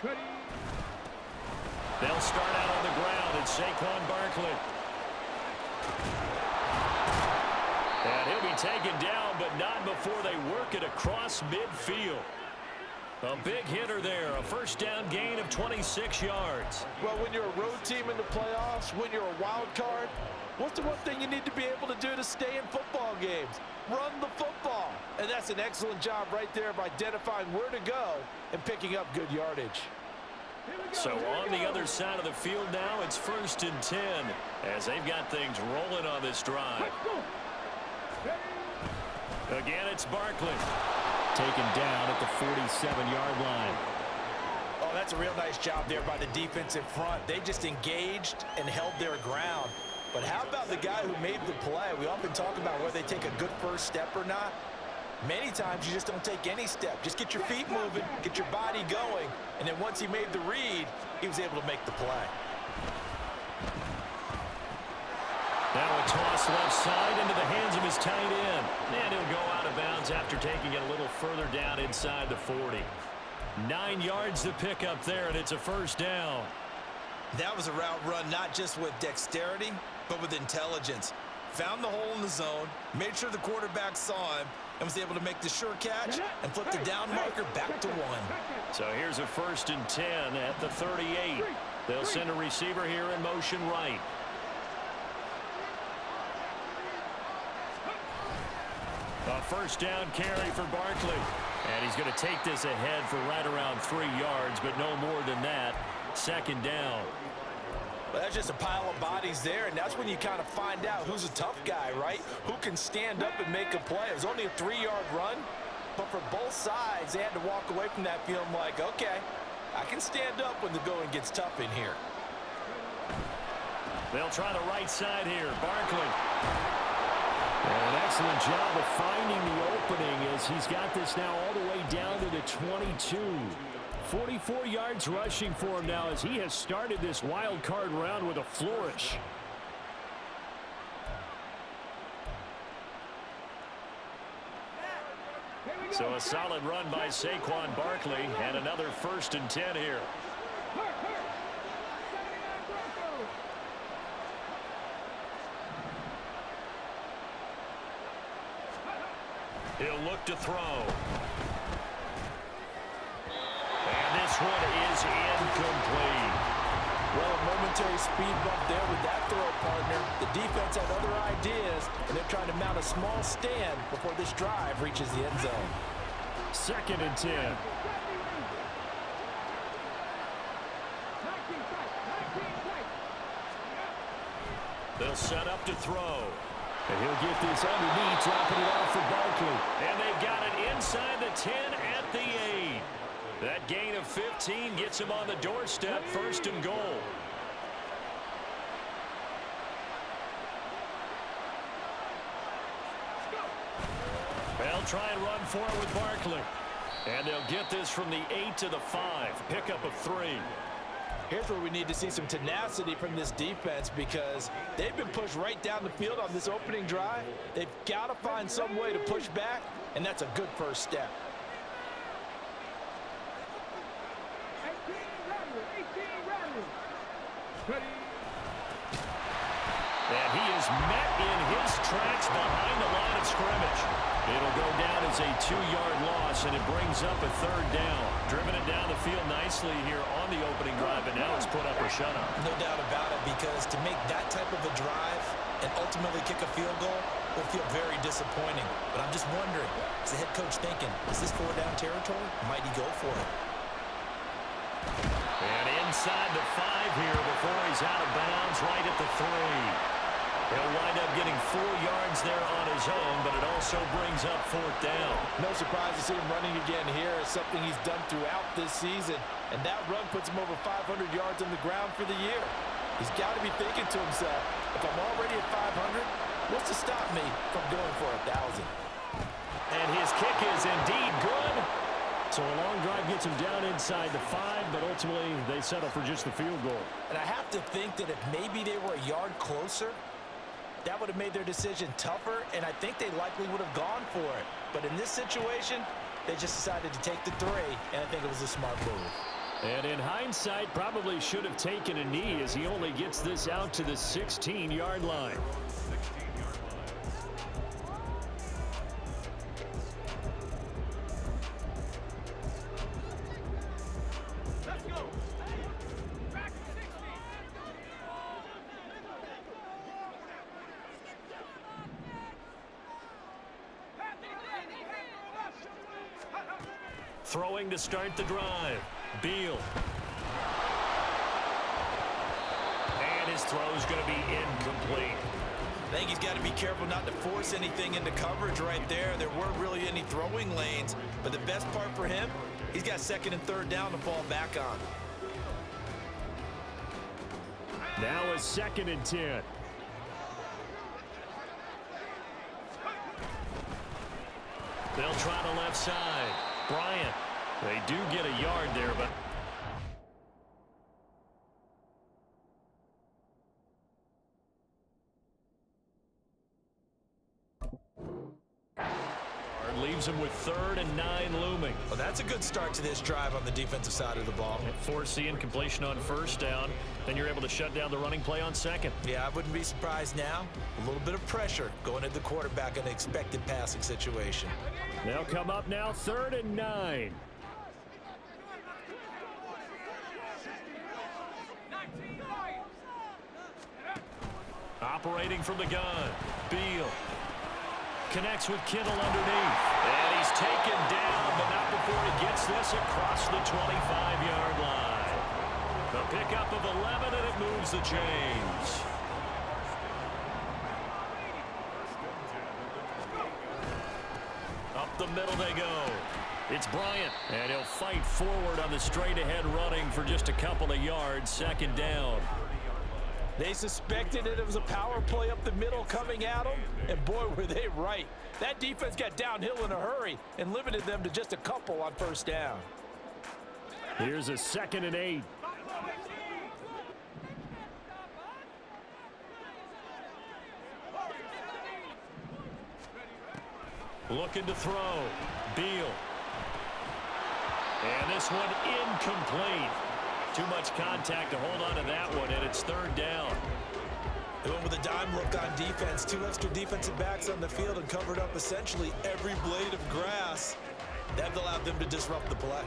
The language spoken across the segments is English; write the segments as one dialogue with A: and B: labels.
A: They'll start out on the ground. It's Saquon Barkley. And he'll be taken down, but not before they work it across midfield. A big hitter there, a first down gain of 26 yards.
B: Well, when you're a road team in the playoffs, when you're a wild card, what's the one thing you need to be able to do to stay in football games? Run the football. And that's an excellent job right there of identifying where to go and picking up good yardage.
A: So on the other side of the field now, it's 1st and 10 as they've got things rolling on this drive. Again, it's Barkley. Taken down at the 47-yard line.
B: Oh, that's a real nice job there by the defense in front. They just engaged and held their ground. But how about the guy who made the play? We often talk about whether they take a good first step or not. Many times you just don't take any step. Just get your feet moving, get your body going, and then once he made the read, he was able to make the play.
A: Now a toss left side into the hands of his tight end. And he'll go out of bounds after taking it a little further down inside the 40. 9 yards to pick up there, and it's a first down.
B: That was a route run not just with dexterity, but with intelligence. Found the hole in the zone, made sure the quarterback saw him, and was able to make the sure catch and flip the down marker back to 1.
A: So here's a 1st and 10 at the 38. They'll send a receiver here in motion right. A first down carry for Barkley. And he's going to take this ahead for right around 3 yards, but no more than that. 2nd down.
B: Well, that's just a pile of bodies there, and that's when you kind of find out who's a tough guy, right? Who can stand up and make a play. It was only a 3-yard run, but for both sides, they had to walk away from that feeling like, okay, I can stand up when the going gets tough in here.
A: They'll try the right side here. Barkley. An excellent job of finding the opening as he's got this now all the way down to the 22. 44 yards rushing for him now as he has started this wild card round with a flourish. So a solid run by Saquon Barkley and another 1st and 10 here. He'll look to throw. And this one is incomplete.
B: Well, a momentary speed bump there with that throw, partner. The defense had other ideas, and they're trying to mount a small stand before this drive reaches the end zone.
A: 2nd and 10. They'll set up to throw. And he'll get this underneath, dropping it off for Barkley. And they've got it inside the 10 at the 8. That gain of 15 gets him on the doorstep, 1st and goal. They'll try and run for it with Barkley. And they'll get this from the 8 to the 5. Pickup of 3.
B: Here's where we need to see some tenacity from this defense because they've been pushed right down the field on this opening drive. They've got to find some way to push back, and that's a good first step.
A: And he is met in his tracks behind the line of scrimmage. It'll go down as a 2-yard loss, and it brings up a 3rd down. Driven it down the field nicely here on the opening drive, and now it's put up or shut up.
B: No doubt about it, because to make that type of a drive and ultimately kick a field goal will feel very disappointing. But I'm just wondering, is the head coach thinking, is this 4-down territory? Might he go for it?
A: And inside the 5 here before he's out of bounds right at the 3. He'll wind up getting 4 yards there on his own, but it also brings up 4th down.
B: No surprise to see him running again here. It's something he's done throughout this season, and that run puts him over 500 yards on the ground for the year. He's got to be thinking to himself, if I'm already at 500, what's to stop me from going for 1,000?
A: And his kick is indeed good. So a long drive gets him down inside the 5, but ultimately they settle for just the field goal.
B: And I have to think that if maybe they were a yard closer, that would have made their decision tougher, and I think they likely would have gone for it. But in this situation, they just decided to take the 3, and I think it was a smart move.
A: And in hindsight, probably should have taken a knee as he only gets this out to the 16-yard line. Throwing to start the drive. Beal. And his throw's going to be incomplete.
B: I think he's got to be careful not to force anything into coverage right there. There weren't really any throwing lanes, but the best part for him, he's got second and third down to fall back on.
A: Now a 2nd and 10. They'll try the left side. Bryant. They do get a yard there, but leaves him with 3rd and 9 looming.
B: Well, that's a good start to this drive on the defensive side of the ball.
A: Force the incompletion on 1st down. Then you're able to shut down the running play on 2nd.
B: Yeah, I wouldn't be surprised now. A little bit of pressure going at the quarterback in an expected passing situation.
A: They'll come up now 3rd and 9. Operating from the gun. Beal. Connects with Kittle underneath. And he's taken down, but not before he gets this across the 25-yard line. The pickup of 11, and it moves the chains. Up the middle they go. It's Bryant, and he'll fight forward on the straight-ahead running for just a couple of yards. 2nd down.
B: They suspected it was a power play up the middle coming at them, and boy, were they right. That defense got downhill in a hurry and limited them to just a couple on 1st down.
A: Here's a 2nd and 8. Looking to throw. Beal. And this one incomplete. Too much contact to hold on to that one, and it's 3rd down.
B: They went with a dime look on defense. 2 extra defensive backs on the field and covered up essentially every blade of grass. That allowed them to disrupt the play.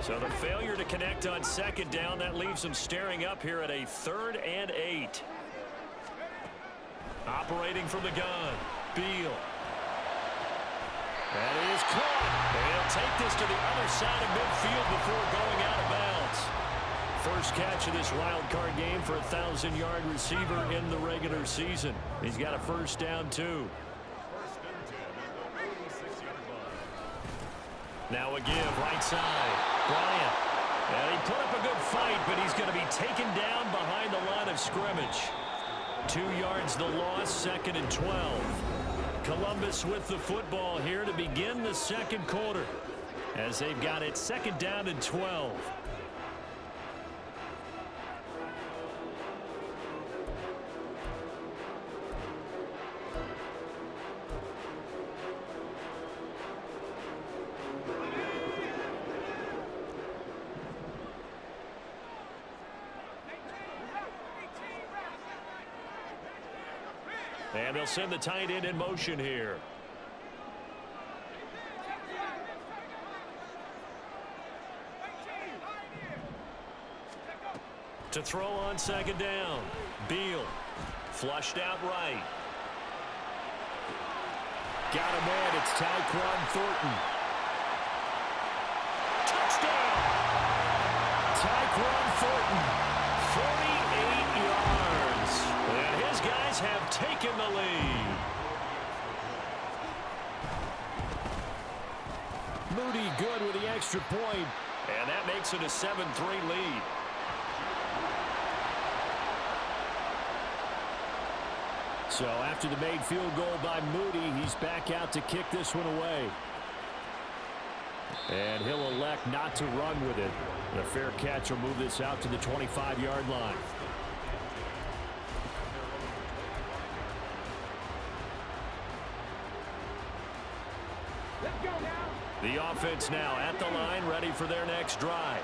A: So the failure to connect on 2nd down, that leaves them staring up here at a 3rd and 8. Operating from the gun. Beal. That is caught. They'll take this to the other side of midfield before going out of bounds. First catch of this wild card game for a 1,000-yard receiver in the regular season. He's got a 1st down, too. Now a give, right side. Bryant. And he put up a good fight, but he's going to be taken down behind the line of scrimmage. 2 yards the loss, 2nd and 12. Columbus with the football here to begin the 2nd quarter as they've got it 2nd down and 12. And they'll send the tight end in motion here. To throw on 2nd down. Beal. Flushed out right. Got him in. It's Tyquan Thornton. Touchdown! Tyquan Thornton. 48 yards. And his guys have taken the lead. Moody good with the extra point. And that makes it a 7-3 lead. So after the made field goal by Moody, he's back out to kick this one away. And he'll elect not to run with it. The fair catch will move this out to the 25-yard line. The offense now at the line, ready for their next drive.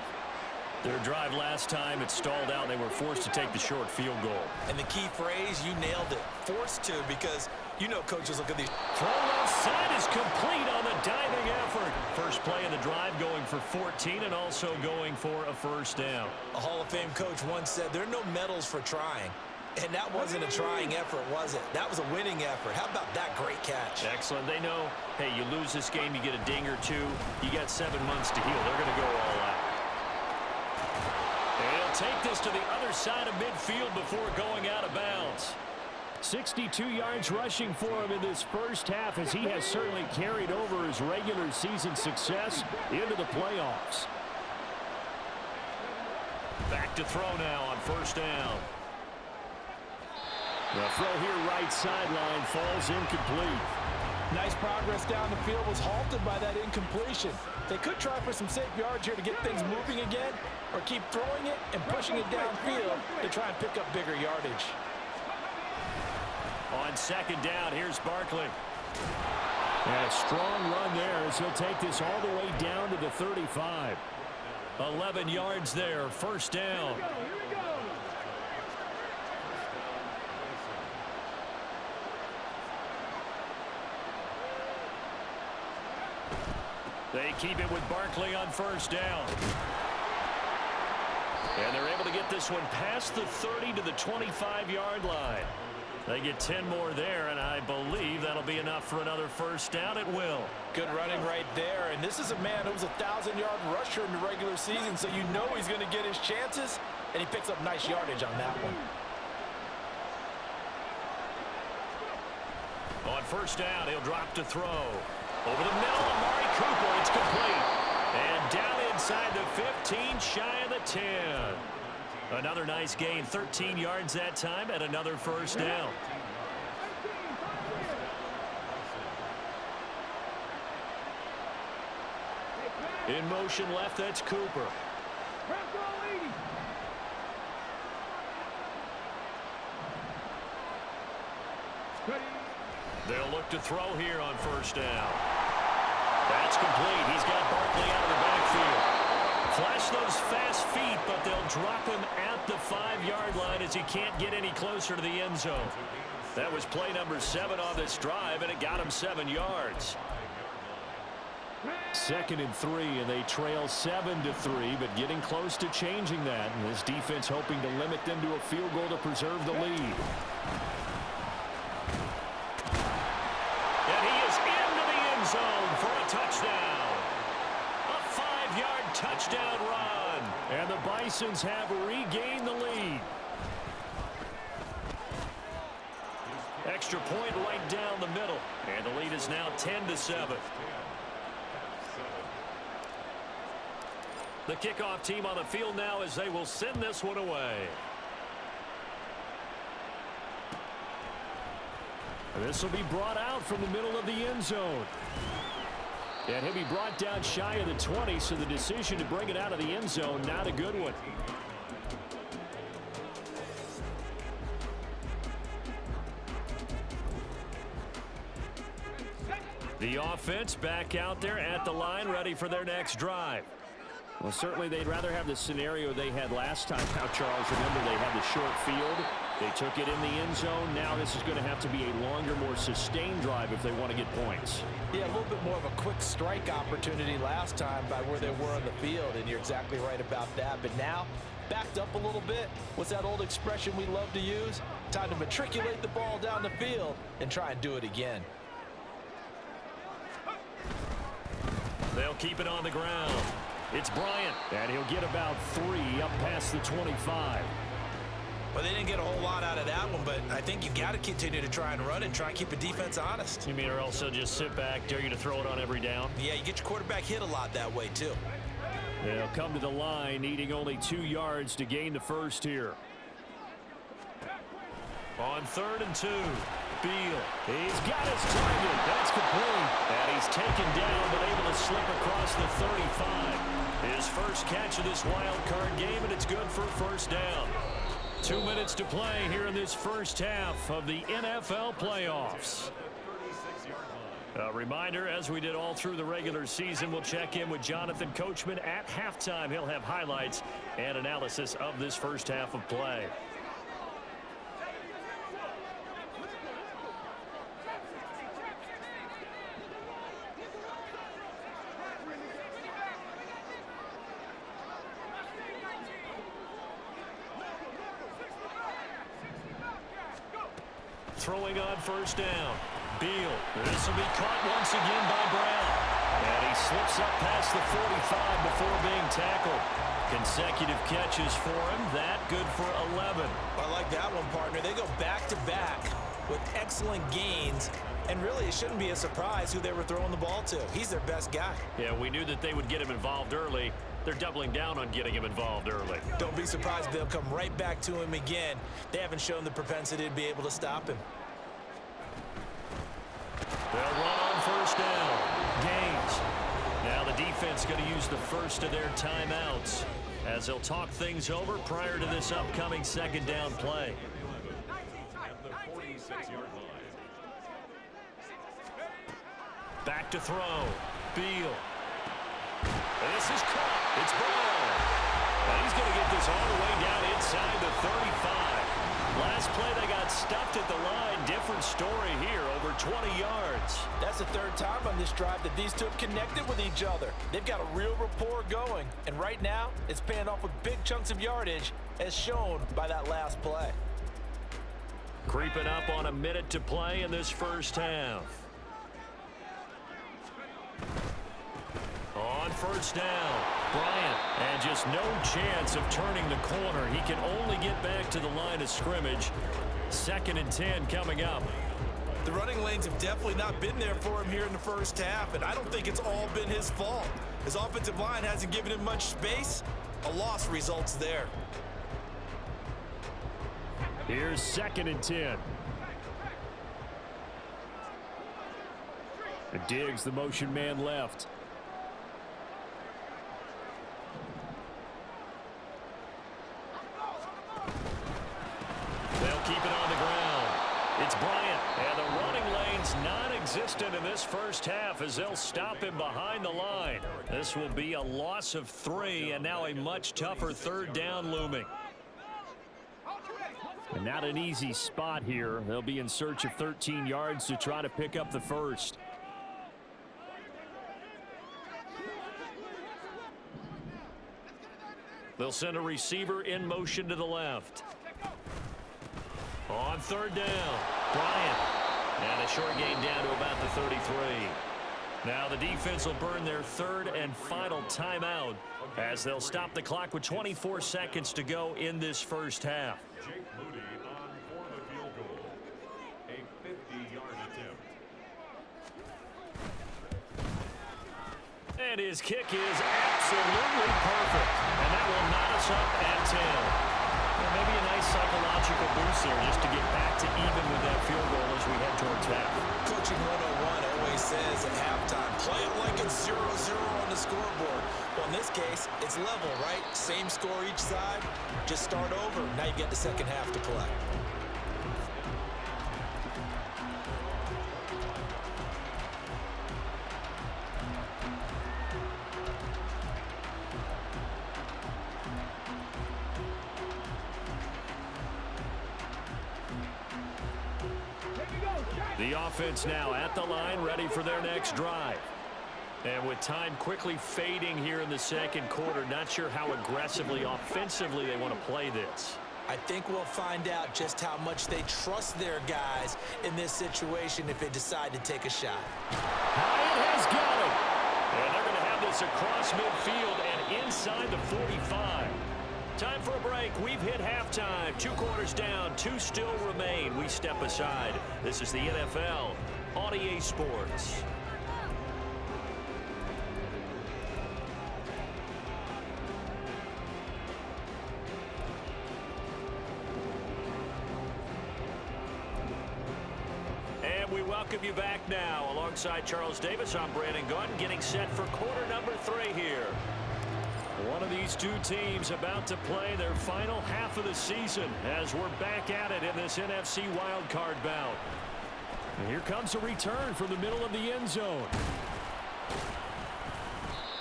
A: Their drive last time, it stalled out. They were forced to take the short field goal.
B: And the key phrase, you nailed it. Forced to, because you know coaches look at these.
A: Throw left side is complete on the diving effort. First play of the drive going for 14 and also going for a first down.
B: A Hall of Fame coach once said there are no medals for trying. And that wasn't a trying effort, was it? That was a winning effort. How about that great catch?
A: Excellent. They know, hey, you lose this game, you get a ding or two. You got 7 months to heal. They're going to go all out. They'll take this to the other side of midfield before going out of bounds. 62 yards rushing for him in this first half, as he has certainly carried over his regular season success into the playoffs. Back to throw now on first down. The throw here right sideline falls incomplete.
C: Nice progress down the field was halted by that incompletion. They could try for some safe yards here to get things moving again, or keep throwing it and pushing it downfield to try and pick up bigger yardage.
A: On second down, here's Barkley. And a strong run there as he'll take this all the way down to the 35. 11 yards there, first down. They keep it with Barkley on first down. And they're able to get this one past the 30 to the 25-yard line. They get 10 more there, and I believe that'll be enough for another first down. It will.
C: Good running right there, and this is a man who was a 1,000-yard rusher in the regular season, so you know he's going to get his chances, and he picks up nice yardage on that one.
A: On first down, he'll drop to throw. Over the middle, Amari Cooper, it's complete. And down inside the 15, shy of the 10. Another nice gain, 13 yards that time, and another first down. In motion left, that's Cooper. They'll look to throw here on first down. That's complete. He's got Barkley out of the backfield. Flash those fast feet, but they'll drop him at the 5-yard line as he can't get any closer to the end zone. That was play number 7 on this drive, and it got him 7 yards. 2nd and 3, and they trail 7-3, but getting close to changing that. And this defense hoping to limit them to a field goal to preserve the lead. And he is into the end zone for a touchdown. A 5-yard touchdown run. And the Bisons have regained the lead. Extra point right down the middle. And the lead is now 10-7. The kickoff team on the field now as they will send this one away. And this will be brought out from the middle of the end zone. And he'll be brought down shy of the 20, so the decision to bring it out of the end zone, not a good one. The offense back out there at the line, ready for their next drive. Well, certainly they'd rather have the scenario they had last time. Now, Charles, remember they had the short field. They took it in the end zone. Now this is going to have to be a longer, more sustained drive if they want to get points.
C: Yeah, a little bit more of a quick strike opportunity last time by where they were on the field, and you're exactly right about that. But now, backed up a little bit. What's that old expression we love to use? Time to matriculate the ball down the field and try and do it again.
A: They'll keep it on the ground. It's Bryant, and he'll get about 3 up past the 25.
B: Well, they didn't get a whole lot out of that one, but I think you've got to continue to try and run and try and keep the defense honest.
A: You mean or else they'll just sit back, dare you to throw it on every down?
B: Yeah, you get your quarterback hit a lot that way, too.
A: They'll come to the line, needing only 2 yards to gain the first here. On 3rd and 2. Beal. He's got his target. That's complete. And he's taken down, but able to slip across the 35. His first catch of this wild card game, and it's good for a first down. 2 minutes to play here in this first half of the NFL playoffs. A reminder, as we did all through the regular season, we'll check in with Jonathan Coachman at halftime. He'll have highlights and analysis of this first half of play. Throwing on first down. Beal. This will be caught once again by Brown. And he slips up past the 45 before being tackled. Consecutive catches for him. That good for 11.
B: I like that one, partner. They go back-to-back with excellent gains. And really, it shouldn't be a surprise who they were throwing the ball to. He's their best guy.
A: Yeah, we knew that they would get him involved early. They're doubling down on getting him involved early.
B: Don't be surprised if they'll come right back to him again. They haven't shown the propensity to be able to stop him.
A: They'll run on first down. Gaines. Now the defense going to use the first of their timeouts as they'll talk things over prior to this upcoming second down play. Back to throw. Beal. And this is caught. It's Brown. And he's going to get this all the way down inside the 35. Last play they got stuffed at the line. Different story here, over 20 yards.
B: That's the third time on this drive that these two have connected with each other. They've got a real rapport going. And right now, it's paying off with big chunks of yardage as shown by that last play.
A: Creeping up on a minute to play in this first half. On first down, Bryant, and just no chance of turning the corner. He can only get back to the line of scrimmage. 2nd and 10 coming up.
B: The running lanes have definitely not been there for him here in the first half, and I don't think it's all been his fault. His offensive line hasn't given him much space. A loss results there.
A: Here's 2nd and 10. And Diggs, the motion man left. They'll keep it on the ground. It's Bryant, and the running lane's non-existent in this first half as they'll stop him behind the line. This will be a loss of 3, and now a much tougher third down looming. And not an easy spot here. They'll be in search of 13 yards to try to pick up the first. They'll send a receiver in motion to the left. On third down, Bryant. And a short gain down to about the 33. Now the defense will burn their third and final timeout as they'll stop the clock with 24 seconds to go in this first half.
D: Jake Moody on for the field goal. A 50-yard attempt.
A: And his kick is absolutely perfect. And that will knot us up at 10. Well, maybe a nice psychological boost there just to get back to even with that field goal as we head towards half.
B: Coaching 101 always says at halftime, play it like it's 0-0 on the scoreboard. Well, in this case, it's level, right? Same score each side. Just start over. Now you get the second half to play.
A: The offense now at the line, ready for their next drive. And with time quickly fading here in the second quarter, not sure how aggressively, offensively they want to play this.
B: I think we'll find out just how much they trust their guys in this situation if they decide to take a shot.
A: Hyatt has got it. And they're going to have this across midfield and inside the 45. Time for a break. We've hit halftime. 2 quarters down. 2 still remain. We step aside. This is the NFL on EA Sports. And we welcome you back now. Alongside Charles Davis, I'm Brandon Gunn, getting set for quarter number 3 here. One of these two teams about to play their final half of the season as we're back at it in this NFC Wildcard bout. And here comes a return from the middle of the end zone.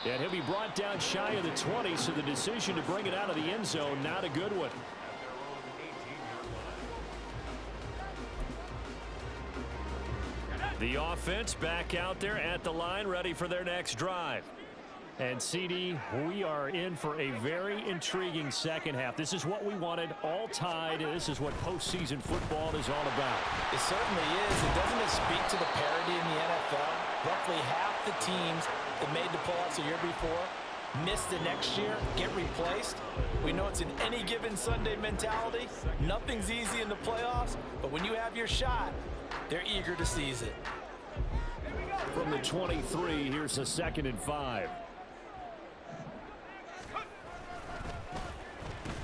A: And he'll be brought down shy of the 20, so the decision to bring it out of the end zone, not a good one. The offense back out there at the line, ready for their next drive. And CD, we are in for a very intriguing second half. This is what we wanted, all tied. This is what postseason football is all about.
C: It certainly is. And doesn't it speak to the parity in the NFL? Roughly half the teams that made the playoffs the year before miss the next year, get replaced. We know it's an any given Sunday mentality. Nothing's easy in the playoffs, but when you have your shot, they're eager to seize it.
A: From the 23, here's a 2nd and 5.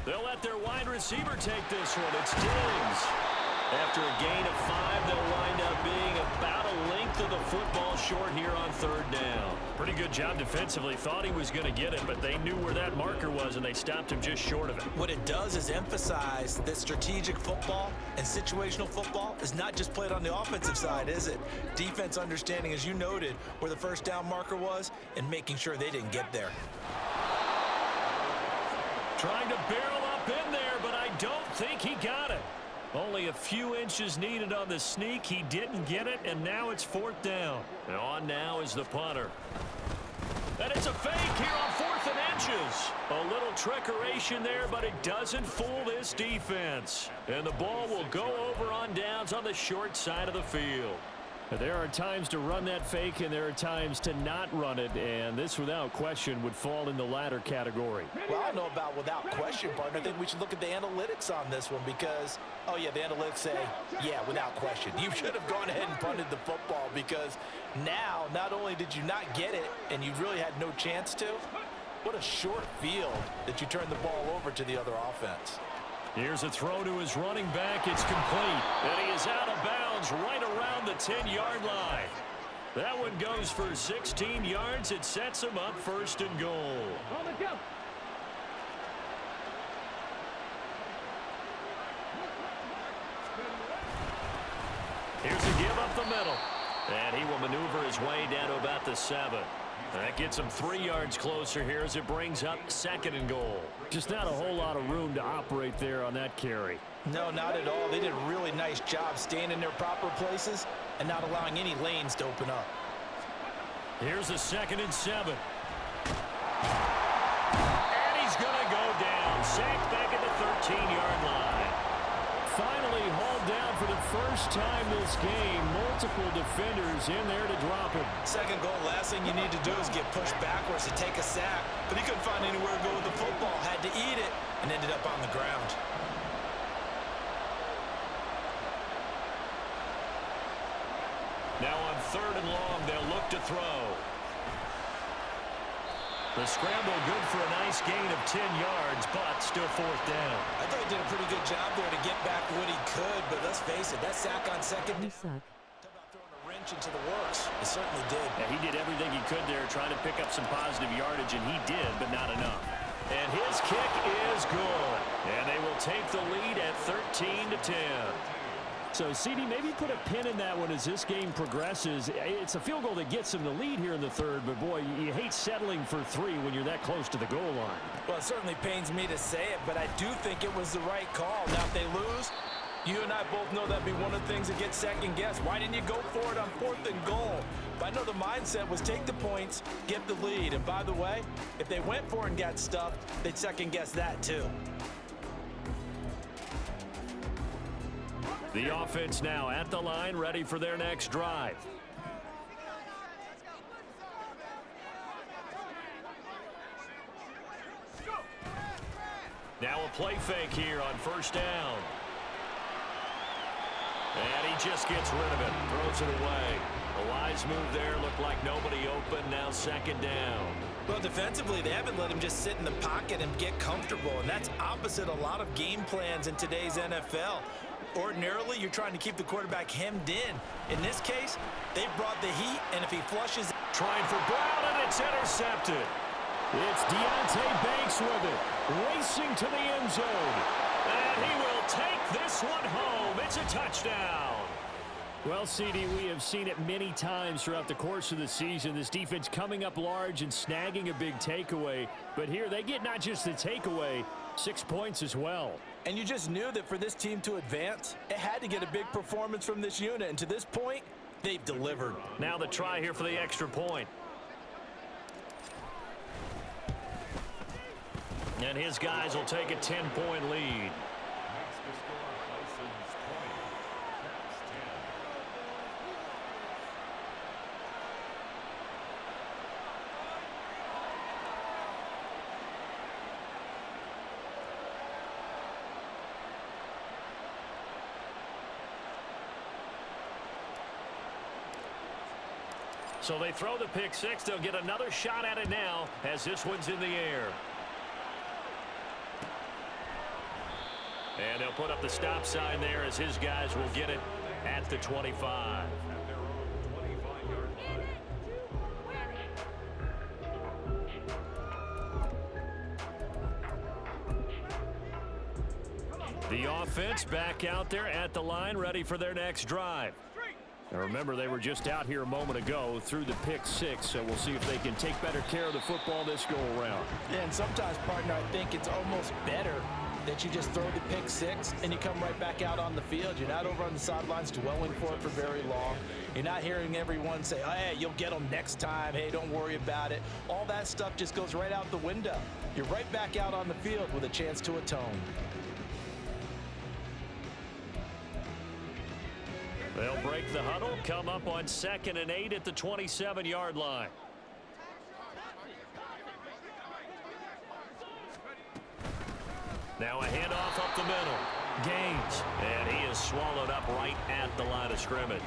A: They'll let their wide receiver take this one. It's Diggs. After a gain of 5, they'll wind up being about a length of the football short here on 3rd down. Pretty good job defensively. Thought he was going to get it, but they knew where that marker was, and they stopped him just short of it.
C: What it does is emphasize that strategic football and situational football is not just played on the offensive side, is it? Defense understanding, as you noted, where the 1st down marker was and making sure they didn't get there.
A: Trying to barrel up in there, but I don't think he got it. Only a few inches needed on the sneak. He didn't get it, and now it's 4th down. And on now is the punter. And it's a fake here on 4th and inches. A little trickeration there, but it doesn't fool this defense. And the ball will go over on downs on the short side of the field. There are times to run that fake, and there are times to not run it, and this, without question, would fall in the latter category.
C: Well, I don't know about without question, partner. I think we should look at the analytics on this one because, oh, yeah, the analytics say, yeah, without question. You should have gone ahead and punted the football because now not only did you not get it and you really had no chance to, what a short field that you turned the ball over to the other offense.
A: Here's a throw to his running back. It's complete. And he is out of bounds right around the 10-yard line. That one goes for 16 yards. It sets him up 1st and goal. Here's a give up the middle. And he will maneuver his way down to about the 7. That gets him 3 yards closer here as it brings up 2nd and goal. Just not a whole lot of room to operate there on that carry.
C: No, not at all. They did a really nice job staying in their proper places and not allowing any lanes to open up.
A: Here's a 2nd and 7. And he's going to go down. Sacked back at the 13-yard line. Finally hauled down for the first time this game. Multiple defenders in there to drop him.
C: 2nd goal, last thing you need to do is get pushed backwards to take a sack. But he couldn't find anywhere to go with the football. Had to eat it and ended up on the ground.
A: Now on 3rd and long, they'll look to throw. The scramble good for a nice gain of 10 yards, but still 4th down.
C: I thought he did a pretty good job there to get back what he could, but let's face it, that sack on 2nd.
E: You suck.
C: Talk about throwing a wrench into the works. It certainly did.
A: Yeah, he did everything he could there, trying to pick up some positive yardage, and he did, but not enough. And his kick is good. And they will take the lead at 13-10. So, CD, maybe put a pin in that one as this game progresses. It's a field goal that gets them the lead here in the 3rd, but, boy, you hate settling for 3 when you're that close to the goal line.
C: Well, it certainly pains me to say it, but I do think it was the right call. Now, if they lose, you and I both know that'd be one of the things that gets second-guessed. Why didn't you go for it on 4th and goal? But I know the mindset was take the points, get the lead. And, by the way, if they went for it and got stuffed, they'd second-guess that, too.
A: The offense now at the line, ready for their next drive. Now a play fake here on 1st down. And he just gets rid of it, throws it away. A wise move there, looked like nobody open, now 2nd down.
C: Well, defensively, they haven't let him just sit in the pocket and get comfortable, and that's opposite a lot of game plans in today's NFL. Ordinarily, you're trying to keep the quarterback hemmed in. In this case, they brought the heat, and if he flushes...
A: Trying for Brown, and it's intercepted. It's Deontay Banks with it, racing to the end zone. And he will take this one home. It's a touchdown. Well, CD, we have seen it many times throughout the course of the season. This defense coming up large and snagging a big takeaway. But here they get not just the takeaway, 6 points as well.
C: And you just knew that for this team to advance, it had to get a big performance from this unit. And to this point, they've delivered.
A: Now the try here for the extra point. And his guys will take a 10-point lead.
D: Makes the score Bisons 20, Caps 10.
A: So they throw the pick six. They'll get another shot at it now as this one's in the air. And they'll put up the stop sign there as his guys will get it at the 25.
D: At their own 25-yard line.
A: The offense back out there at the line, ready for their next drive. Now remember, they were just out here a moment ago through the pick six, so we'll see if they can take better care of the football this go-around.
C: Yeah, and sometimes, partner, I think it's almost better that you just throw the pick six and you come right back out on the field. You're not over on the sidelines dwelling for it for very long. You're not hearing everyone say, oh, hey, you'll get them next time. Hey, don't worry about it. All that stuff just goes right out the window. You're right back out on the field with a chance to atone.
A: They'll break the huddle, come up on 2nd and 8 at the 27-yard line. Now a handoff up the middle. Gaines, and he is swallowed up right at the line of scrimmage.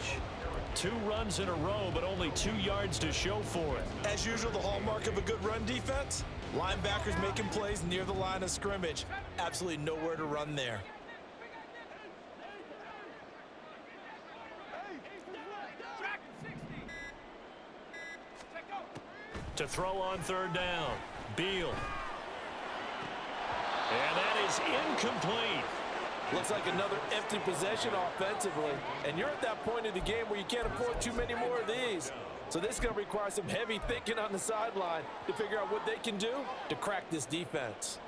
A: 2 runs in a row, but only 2 yards to show for it.
B: As usual, the hallmark of a good run defense, linebackers making plays near the line of scrimmage. Absolutely nowhere to run there.
A: To throw on 3rd down, Beal. And that is incomplete.
C: Looks like another empty possession offensively. And you're at that point in the game where you can't afford too many more of these. So this is going to require some heavy thinking on the sideline to figure out what they can do to crack this defense.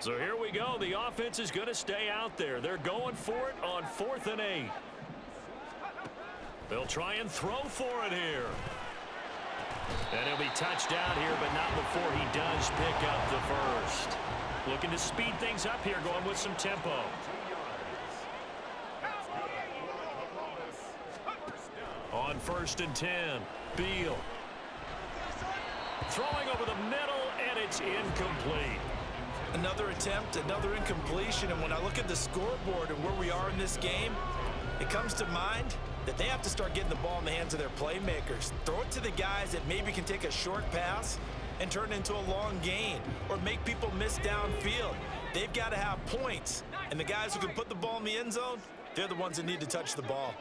A: So here we go. The offense is going to stay out there. They're going for it on 4th and 8. They'll try and throw for it here. And he'll be touched out here, but not before he does pick up the first. Looking to speed things up here, going with some tempo. On 1st and 10, Beal. Throwing over the middle, and it's incomplete.
B: Another attempt, another incompletion, and when I look at the scoreboard and where we are in this game, it comes to mind that they have to start getting the ball in the hands of their playmakers. Throw it to the guys that maybe can take a short pass and turn it into a long gain or make people miss downfield. They've got to have points, and the guys who can put the ball in the end zone, they're the ones that need to touch the ball.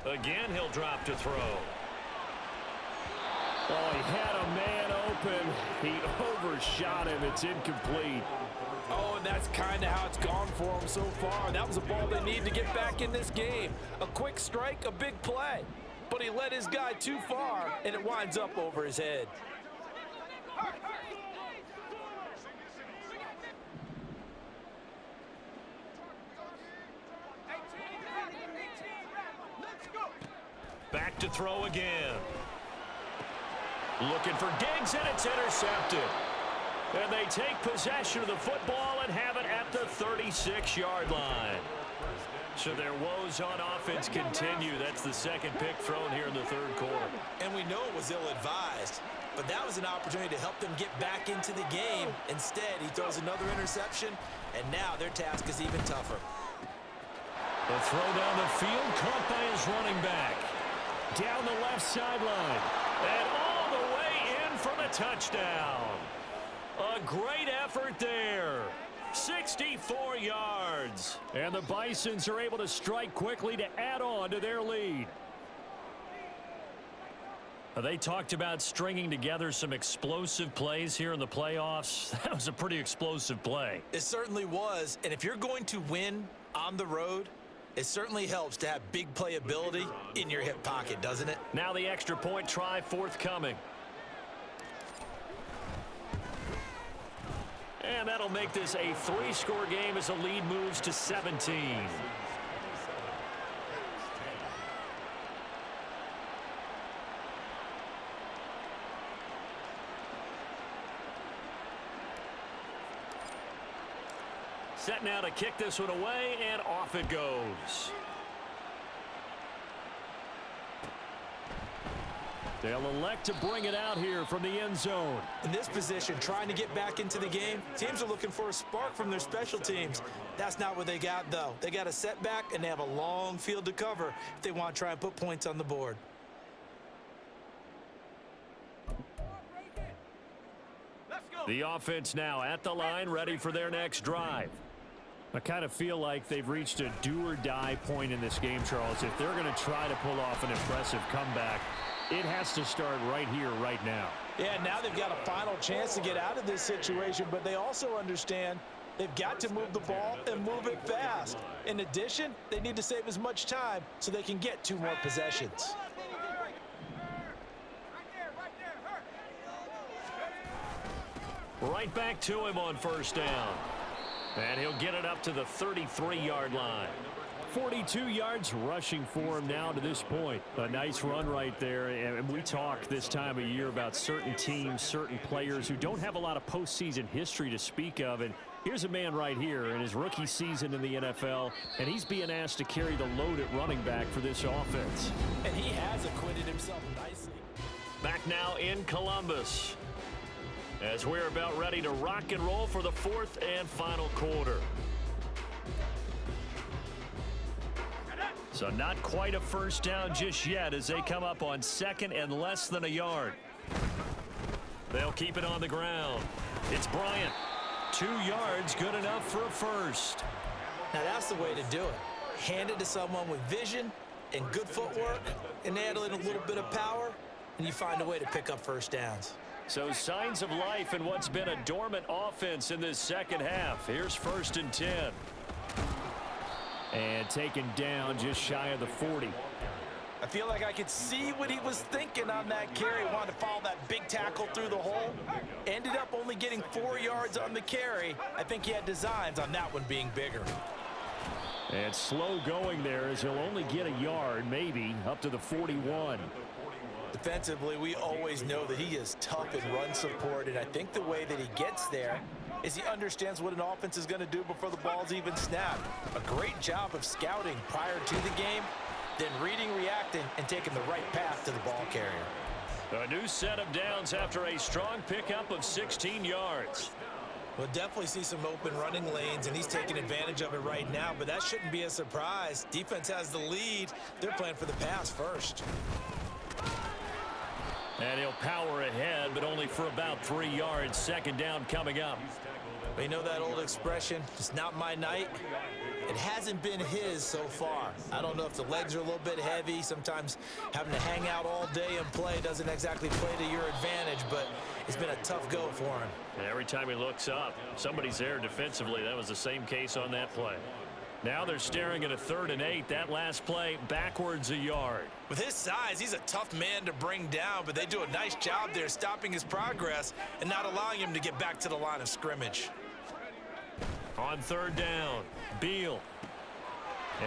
A: Again, he'll drop to throw. Oh, he had a man open. He overshot him. It's incomplete.
C: Oh, and that's kind of how it's gone for them so far. That was a ball they need to get back in this game. A quick strike, a big play. But he led his guy too far, and it winds up over his head.
A: Back to throw again. Looking for Diggs, and it's intercepted. And they take possession of the football and have it at the 36-yard line. So their woes on offense continue. That's the 2nd pick thrown here in the 3rd quarter.
B: And we know it was ill-advised, but that was an opportunity to help them get back into the game. Instead, he throws another interception, and now their task is even tougher.
A: The throw down the field, caught by his running back. Down the left sideline. And all the way in for the touchdown. A great effort there. 64 yards. And the Bisons are able to strike quickly to add on to their lead. They talked about stringing together some explosive plays here in the playoffs. That was a pretty explosive play.
B: It certainly was, and if you're going to win on the road, it certainly helps to have big playability in your hip pocket, doesn't it?
A: Now the extra point try forthcoming. And that'll make this a 3-score game as the lead moves to 17. Set now to kick this one away, and off it goes. They'll elect to bring it out here from the end zone.
B: In this position, trying to get back into the game, teams are looking for a spark from their special teams. That's not what they got, though. They got a setback, and they have a long field to cover if they want to try and put points on the board.
A: The offense now at the line, ready for their next drive. I kind of feel like they've reached a do-or-die point in this game, Charles. If they're going to try to pull off an impressive comeback, it has to start right here, right now.
B: Yeah, now they've got a final chance to get out of this situation, but they also understand they've got to move the ball and move it fast. In addition, they need to save as much time so they can get 2 more possessions.
A: Right back to him on first down. And he'll get it up to the 33-yard line. 42 yards rushing for him now to this point. A nice run right there. And we talk this time of year about certain teams, certain players who don't have a lot of postseason history to speak of. And here's a man right here in his rookie season in the NFL, and he's being asked to carry the load at running back for this offense.
B: And he has acquitted himself nicely.
A: Back now in Columbus, as we're about ready to rock and roll for the 4th and final quarter. So not quite a first down just yet as they come up on 2nd and less than a yard. They'll keep it on the ground. It's Bryant. 2 yards, good enough for a first.
B: Now that's the way to do it. Hand it to someone with vision and good footwork, and add in a little bit of power, and you find a way to pick up first downs.
A: So signs of life in what's been a dormant offense in this second half. Here's 1st and 10. And taken down just shy of the 40.
B: I feel like I could see what he was thinking on that carry. Wanted to follow that big tackle through the hole. Ended up only getting 4 yards on the carry. I think he had designs on that one being bigger.
A: And slow going there as he'll only get a yard, maybe, up to the 41.
B: Defensively, we always know that he is tough in run support, and I think the way that he gets there is he understands what an offense is going to do before the ball's even snapped. A great job of scouting prior to the game, then reading, reacting, and taking the right path to the ball carrier.
A: A new set of downs after a strong pickup of 16 yards.
B: We'll definitely see some open running lanes, and he's taking advantage of it right now, but that shouldn't be a surprise. Defense has the lead. They're playing for the pass first.
A: And he'll power ahead, but only for about 3 yards. 2nd down coming up.
B: You know that old expression, it's not my night? It hasn't been his so far. I don't know if the legs are a little bit heavy. Sometimes having to hang out all day and play doesn't exactly play to your advantage, but it's been a tough go for him.
A: And every time he looks up, somebody's there defensively. That was the same case on that play. Now they're staring at a 3rd and 8. That last play backwards a yard.
B: With his size, he's a tough man to bring down, but they do a nice job there stopping his progress and not allowing him to get back to the line of scrimmage.
A: On 3rd down, Beal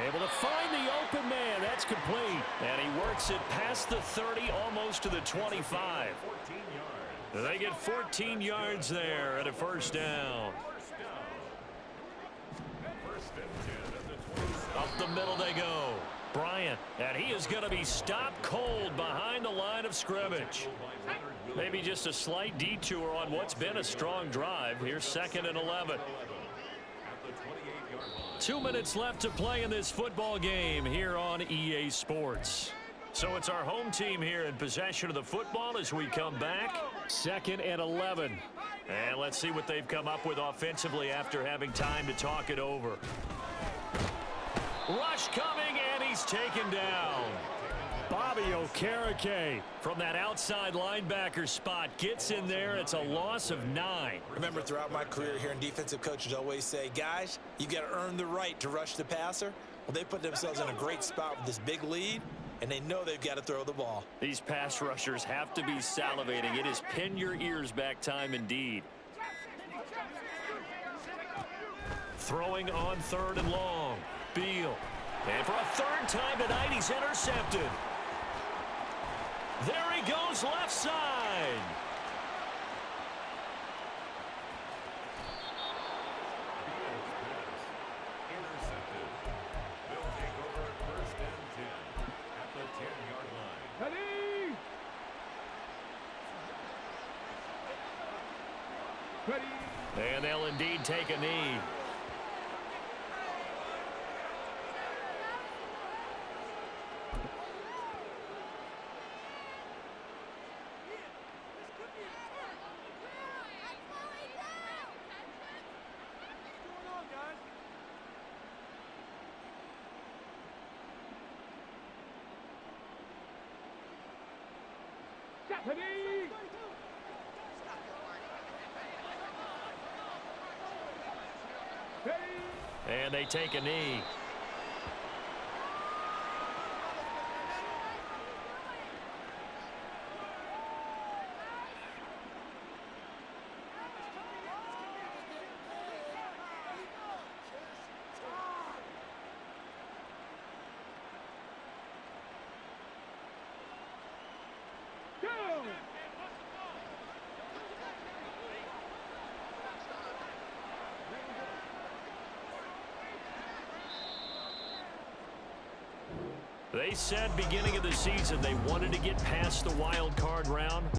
A: able to find the open man. That's complete. And he works it past the 30, almost to the 25. They get 14 yards there at a 1st down. Up the middle they go. Bryant, and he is going to be stopped cold behind the line of scrimmage. Maybe just a slight detour on what's been a strong drive. Here's 2nd and 11. 2 minutes left to play in this football game here on EA Sports. So it's our home team here in possession of the football as we come back. 2nd and 11. And let's see what they've come up with offensively after having time to talk it over. Rush coming, and he's taken down. Bobby Okereke from that outside linebacker spot gets in there. It's a loss of 9.
B: Remember, throughout my career here in defensive coaches always say, guys, you got to earn the right to rush the passer. Well, they put themselves in a great spot with this big lead, and they know they've got to throw the ball.
A: These pass rushers have to be salivating. It is pin your ears back time indeed. Throwing on 3rd and long. Beal. And for a 3rd time tonight, he's intercepted. There he goes, left side.
D: Intercepted. They'll take over at 1st and 10 at the 10-yard line.
A: And they'll indeed take a knee. And they take a knee. They said beginning of the season they wanted to get past the wild card round.